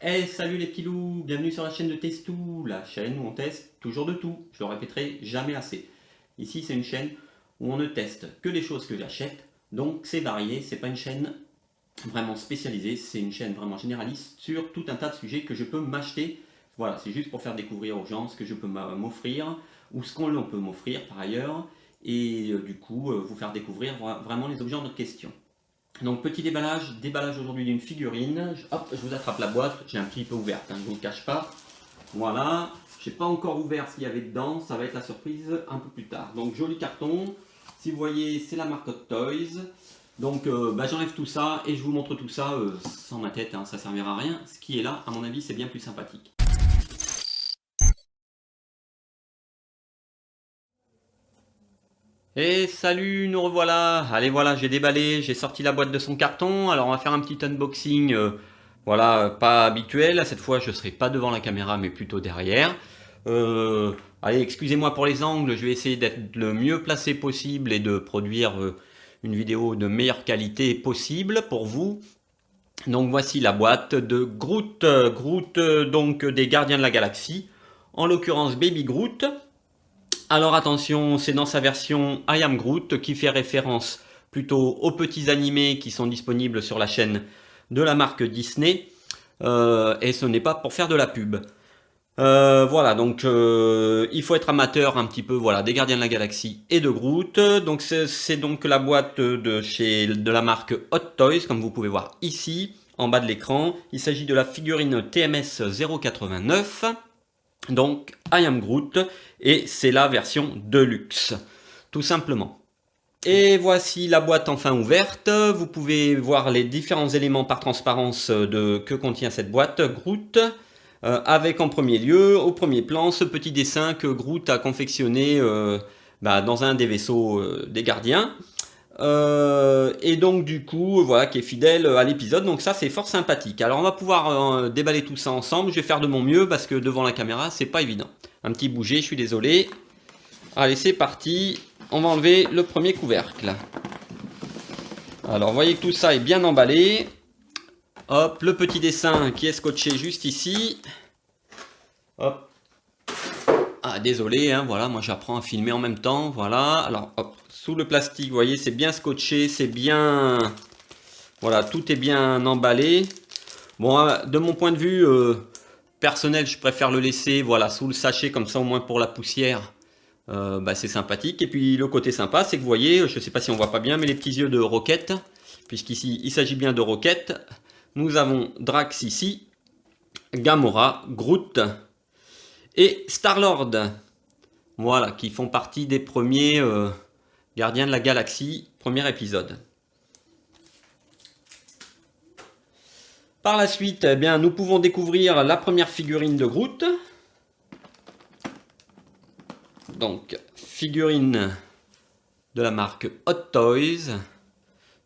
Hey, salut les petits loups, bienvenue sur la chaîne de Testou, la chaîne où on teste toujours de tout, je le répéterai jamais assez. Ici c'est une chaîne où on ne teste que les choses que j'achète, donc c'est varié, c'est pas une chaîne vraiment spécialisée, c'est une chaîne vraiment généraliste sur tout un tas de sujets que je peux m'acheter. Voilà, c'est juste pour faire découvrir aux gens ce que je peux m'offrir ou ce qu'on peut m'offrir par ailleurs et du coup vous faire découvrir vraiment les objets en question. Donc petit déballage aujourd'hui d'une figurine. Hop, je vous attrape la boîte, j'ai un petit peu ouverte, hein, je ne vous le cache pas. Voilà, je n'ai pas encore ouvert ce qu'il y avait dedans, ça va être la surprise un peu plus tard. Donc joli carton, si vous voyez c'est la marque Hot Toys. Donc j'enlève tout ça et je vous montre tout ça sans ma tête, hein, ça ne servira à rien. Ce qui est là, à mon avis, c'est bien plus sympathique. Et salut, nous revoilà. Allez voilà, j'ai déballé, j'ai sorti la boîte de son carton. Alors on va faire un petit unboxing, voilà, pas habituel. Cette fois, je serai pas devant la caméra, mais plutôt derrière. Allez, excusez-moi pour les angles. Je vais essayer d'être le mieux placé possible et de produire une vidéo de meilleure qualité possible pour vous. Donc voici la boîte de Groot, donc des Gardiens de la Galaxie. En l'occurrence Baby Groot. Alors attention, c'est dans sa version I Am Groot qui fait référence plutôt aux petits animés qui sont disponibles sur la chaîne de la marque Disney. Et ce n'est pas pour faire de la pub. Voilà, donc il faut être amateur un petit peu voilà, des Gardiens de la Galaxie et de Groot. Donc c'est donc la boîte de la marque Hot Toys, comme vous pouvez voir ici, en bas de l'écran. Il s'agit de la figurine TMS 089. Donc I Am Groot et c'est la version Deluxe tout simplement. Et voici la boîte enfin ouverte. Vous pouvez voir les différents éléments par transparence que contient cette boîte Groot, avec en premier lieu, au premier plan, ce petit dessin que Groot a confectionné dans un des vaisseaux des gardiens. Et donc du coup voilà, qui est fidèle à l'épisode, donc ça c'est fort sympathique. Alors on va pouvoir déballer tout ça ensemble. Je vais faire de mon mieux parce que devant la caméra c'est pas évident. Un petit bouger, je suis désolé. Allez, c'est parti, on va enlever le premier couvercle. Alors vous voyez que tout ça est bien emballé. Hop, le petit dessin qui est scotché juste ici. Hop. Ah désolé, hein, voilà, moi j'apprends à filmer en même temps, voilà. Alors hop, sous le plastique, vous voyez, c'est bien scotché, c'est bien... Voilà, tout est bien emballé. Bon, de mon point de vue personnel, je préfère le laisser voilà, sous le sachet, comme ça au moins pour la poussière. C'est sympathique. Et puis le côté sympa, c'est que vous voyez, je ne sais pas si on voit pas bien, mais les petits yeux de Rocket, puisqu'ici il s'agit bien de Rocket. Nous avons Drax ici, Gamora, Groot et Star-Lord. Voilà, qui font partie des premiers Gardiens de la Galaxie, premier épisode. Par la suite, eh bien, nous pouvons découvrir la première figurine de Groot. Donc, figurine de la marque Hot Toys.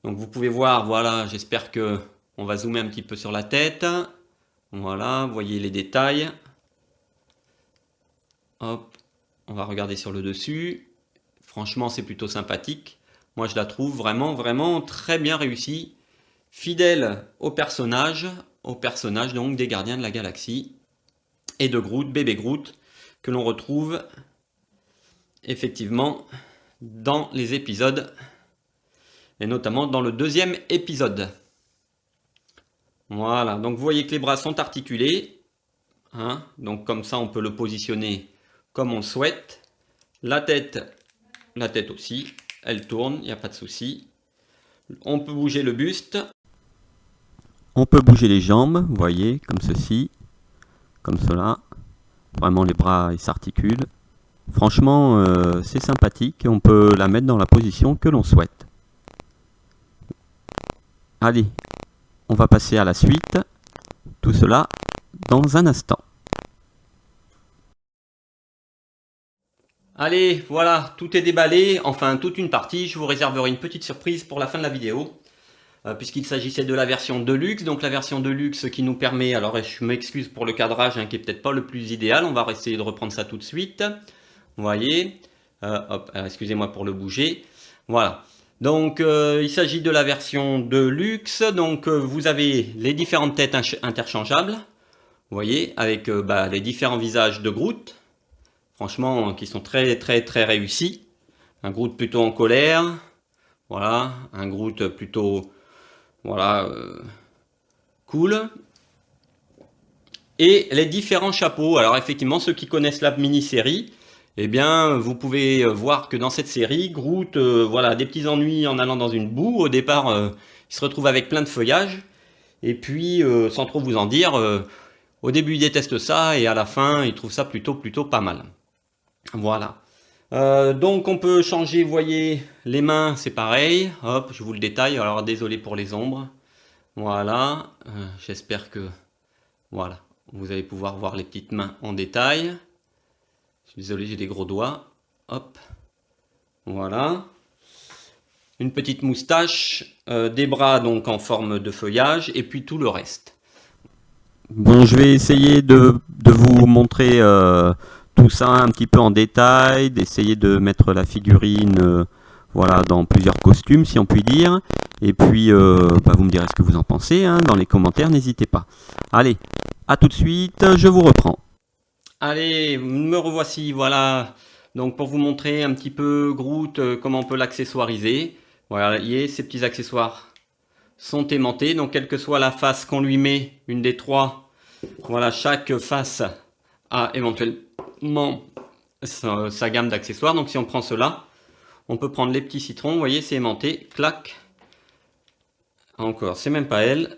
Donc, vous pouvez voir, voilà, j'espère que on va zoomer un petit peu sur la tête. Voilà, vous voyez les détails. Hop, on va regarder sur le dessus. Franchement, c'est plutôt sympathique. Moi, je la trouve vraiment, vraiment très bien réussie. Fidèle au personnage donc des Gardiens de la Galaxie. Et de Groot, bébé Groot, que l'on retrouve effectivement dans les épisodes. Et notamment dans le deuxième épisode. Voilà, donc vous voyez que les bras sont articulés. Hein, donc comme ça, on peut le positionner comme on le souhaite. La tête aussi, elle tourne, il n'y a pas de souci. On peut bouger le buste. On peut bouger les jambes, vous voyez, comme ceci, comme cela. Vraiment, les bras, ils s'articulent. Franchement, c'est sympathique. On peut la mettre dans la position que l'on souhaite. Allez, on va passer à la suite. Tout cela dans un instant. Allez, voilà, tout est déballé, enfin toute une partie. Je vous réserverai une petite surprise pour la fin de la vidéo, puisqu'il s'agissait de la version Deluxe. Donc la version Deluxe qui nous permet, alors je m'excuse pour le cadrage hein, qui est peut-être pas le plus idéal, on va essayer de reprendre ça tout de suite. Vous voyez, hop, excusez-moi pour le bouger. Voilà, donc il s'agit de la version Deluxe. Donc vous avez les différentes têtes interchangeables. Vous voyez, avec les différents visages de Groot, franchement, qui sont très très très réussis. Un Groot plutôt en colère, voilà, un Groot plutôt, voilà, cool. Et les différents chapeaux. Alors effectivement, ceux qui connaissent la mini-série, eh bien, vous pouvez voir que dans cette série, Groot, voilà, a des petits ennuis en allant dans une boue. Au départ, il se retrouve avec plein de feuillage. Et puis, sans trop vous en dire, au début, il déteste ça et à la fin, il trouve ça plutôt pas mal. Voilà. Donc, on peut changer, vous voyez, les mains, c'est pareil. Hop, je vous le détaille. Alors, désolé pour les ombres. Voilà. J'espère que, voilà, vous allez pouvoir voir les petites mains en détail. Je suis désolé, j'ai des gros doigts. Hop. Voilà. Une petite moustache, des bras donc en forme de feuillage, et puis tout le reste. Bon, je vais essayer de vous montrer tout ça un petit peu en détail, d'essayer de mettre la figurine voilà, dans plusieurs costumes, si on peut dire. Et puis, vous me direz ce que vous en pensez hein, dans les commentaires, n'hésitez pas. Allez, à tout de suite, je vous reprends. Allez, me revoici, voilà. Donc pour vous montrer un petit peu Groot, comment on peut l'accessoiriser. Voilà, vous voyez, ces petits accessoires sont aimantés. Donc quelle que soit la face qu'on lui met, une des trois, voilà, chaque face a éventuellement sa gamme d'accessoires. Donc si on prend cela, on peut prendre les petits citrons, vous voyez, c'est aimanté, clac. Encore, c'est même pas elle.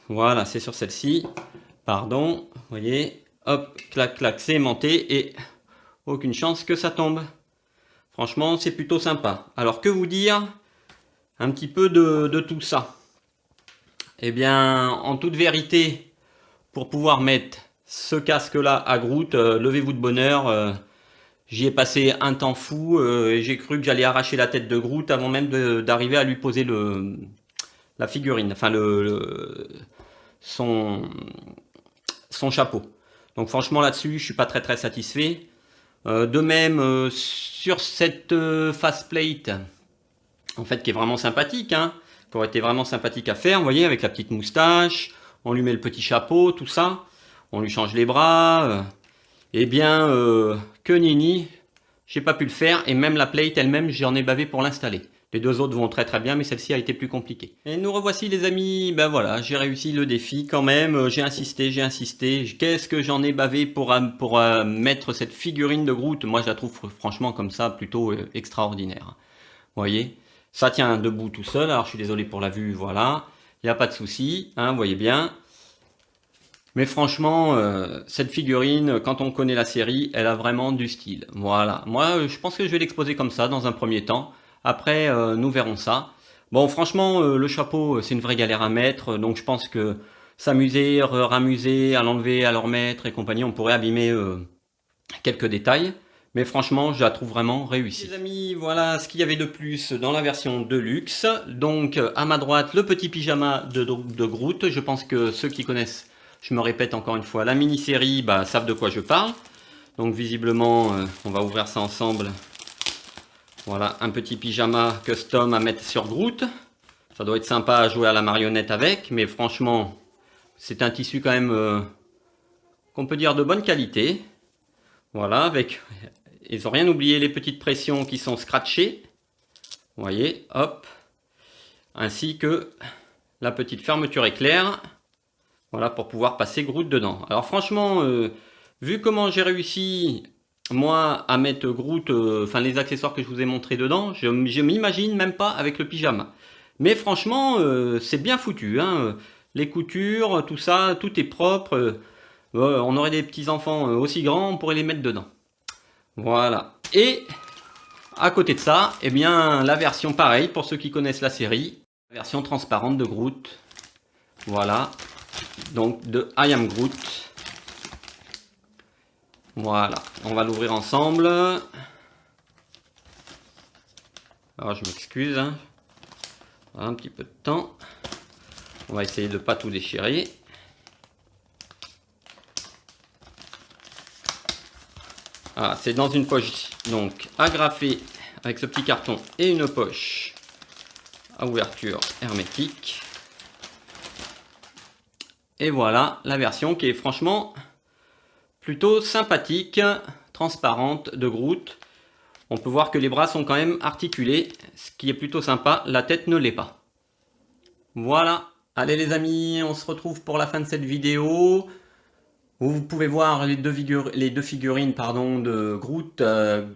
Voilà, c'est sur celle-ci. Pardon, vous voyez, hop, clac, clac, c'est aimanté et aucune chance que ça tombe. Franchement, c'est plutôt sympa. Alors, que vous dire un petit peu de tout ça? Eh bien, en toute vérité, pour pouvoir mettre ce casque-là à Groot, levez-vous de bonheur. J'y ai passé un temps fou et j'ai cru que j'allais arracher la tête de Groot avant même d'arriver à lui poser la figurine, enfin son chapeau. Donc franchement là-dessus, je suis pas très satisfait. De même, sur cette faceplate, en fait, qui est vraiment sympathique, hein, qui aurait été vraiment sympathique à faire, vous voyez, avec la petite moustache, on lui met le petit chapeau, tout ça, on lui change les bras, eh bien, que nini, j'ai pas pu le faire, et même la plate elle-même, j'en ai bavé pour l'installer. Les deux autres vont très bien, mais celle-ci a été plus compliquée. Et nous revoici les amis, ben voilà, j'ai réussi le défi quand même, j'ai insisté, qu'est-ce que j'en ai bavé pour mettre cette figurine de Groot. Moi je la trouve franchement comme ça plutôt extraordinaire. Vous voyez, ça tient debout tout seul, alors je suis désolé pour la vue, voilà, il n'y a pas de souci, hein, vous voyez bien. Mais franchement, cette figurine, quand on connaît la série, elle a vraiment du style. Voilà, moi je pense que je vais l'exposer comme ça dans un premier temps. Après, nous verrons ça. Bon, franchement, le chapeau, c'est une vraie galère à mettre. Donc, je pense que s'amuser, ramuser, à l'enlever, à le remettre et compagnie, on pourrait abîmer quelques détails. Mais franchement, je la trouve vraiment réussie. Les amis, voilà ce qu'il y avait de plus dans la version Deluxe. Donc, à ma droite, le petit pyjama de Groot. Je pense que ceux qui connaissent, je me répète encore une fois, la mini-série, savent de quoi je parle. Donc, visiblement, on va ouvrir ça ensemble. Voilà, un petit pyjama custom à mettre sur Groot. Ça doit être sympa à jouer à la marionnette avec, mais franchement, c'est un tissu quand même qu'on peut dire de bonne qualité. Voilà, avec, ils n'ont rien oublié, les petites pressions qui sont scratchées. Vous voyez, hop. Ainsi que la petite fermeture éclair. Voilà, pour pouvoir passer Groot dedans. Alors franchement, vu comment j'ai réussi moi à mettre Groot, enfin les accessoires que je vous ai montrés dedans, je m'imagine même pas avec le pyjama. Mais franchement, c'est bien foutu, hein. Les coutures, tout ça, tout est propre. On aurait des petits enfants aussi grands, on pourrait les mettre dedans. Voilà. Et à côté de ça, eh bien la version pareille pour ceux qui connaissent la série, la version transparente de Groot. Voilà. Donc de I Am Groot. Voilà, on va l'ouvrir ensemble. Alors je m'excuse, hein. Un petit peu de temps. On va essayer de ne pas tout déchirer. Ah, c'est dans une poche donc agrafée avec ce petit carton et une poche à ouverture hermétique. Et voilà la version qui est franchement plutôt sympathique, transparente de Groot. On peut voir que les bras sont quand même articulés, ce qui est plutôt sympa. La tête ne l'est pas. Voilà. Allez les amis, on se retrouve pour la fin de cette vidéo. Vous pouvez voir les deux figurines pardon, de Groot,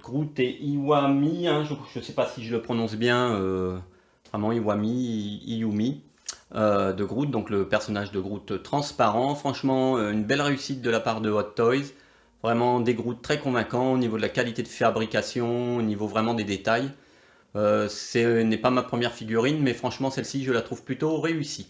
Groot et Iwami. Hein, je ne sais pas si je le prononce bien, vraiment Iwami, Iyumi, de Groot, donc le personnage de Groot transparent. Franchement, une belle réussite de la part de Hot Toys. Vraiment des Groot très convaincants au niveau de la qualité de fabrication, au niveau vraiment des détails. Ce n'est pas ma première figurine, mais franchement celle-ci je la trouve plutôt réussie.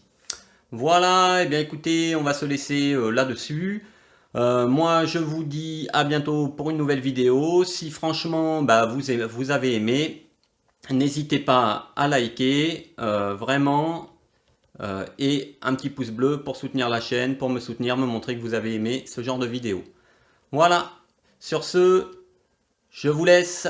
Voilà, et bien écoutez, on va se laisser là-dessus. Moi, je vous dis à bientôt pour une nouvelle vidéo. Si franchement vous avez aimé, n'hésitez pas à liker, vraiment, et un petit pouce bleu pour soutenir la chaîne, pour me soutenir, me montrer que vous avez aimé ce genre de vidéo. Voilà, sur ce, je vous laisse.